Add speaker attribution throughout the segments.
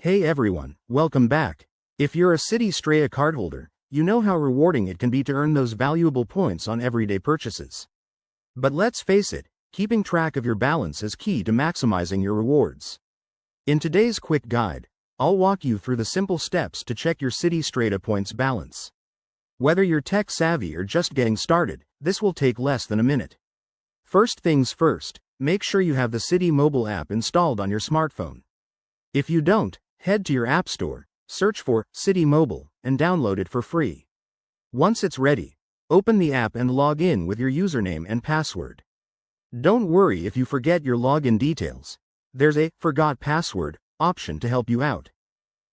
Speaker 1: Hey everyone, welcome back. If you're a Citi Strata cardholder, you know how rewarding it can be to earn those valuable points on everyday purchases. But let's face it, keeping track of your balance is key to maximizing your rewards. In today's quick guide, I'll walk you through the simple steps to check your Citi Strata points balance. Whether you're tech savvy or just getting started, this will take less than a minute. First things first, make sure you have the Citi mobile app installed on your smartphone. If you don't, head to your app store, search for Citi Mobile, and download it for free. Once it's ready, open the app and log in with your username and password. Don't worry if you forget your login details. There's a "Forgot Password" option to help you out.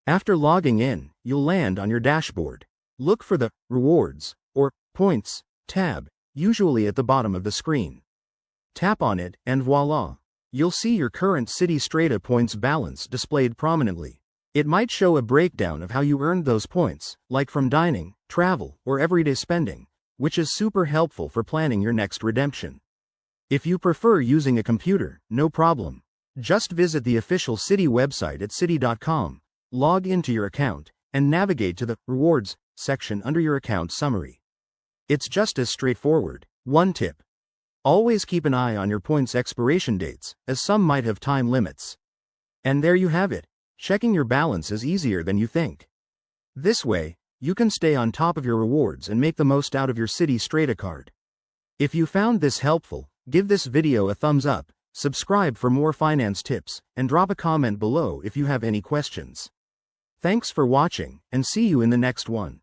Speaker 1: After logging in, you'll land on your dashboard. Look for the Rewards or Points tab, usually at the bottom of the screen. Tap on it and voila! You'll see your current Citi Strata points balance displayed prominently. It might show a breakdown of how you earned those points, like from dining, travel, or everyday spending, which is super helpful for planning your next redemption. If you prefer using a computer, no problem. Just visit the official Citi website at citi.com, log into your account, and navigate to the Rewards section under your account summary. It's just as straightforward. One tip: always keep an eye on your points' expiration dates, as some might have time limits. And there you have it. Checking your balance is easier than you think. This way, you can stay on top of your rewards and make the most out of your Citi Strata card. If you found this helpful, give this video a thumbs up, subscribe for more finance tips, and drop a comment below if you have any questions. Thanks for watching, and see you in the next one.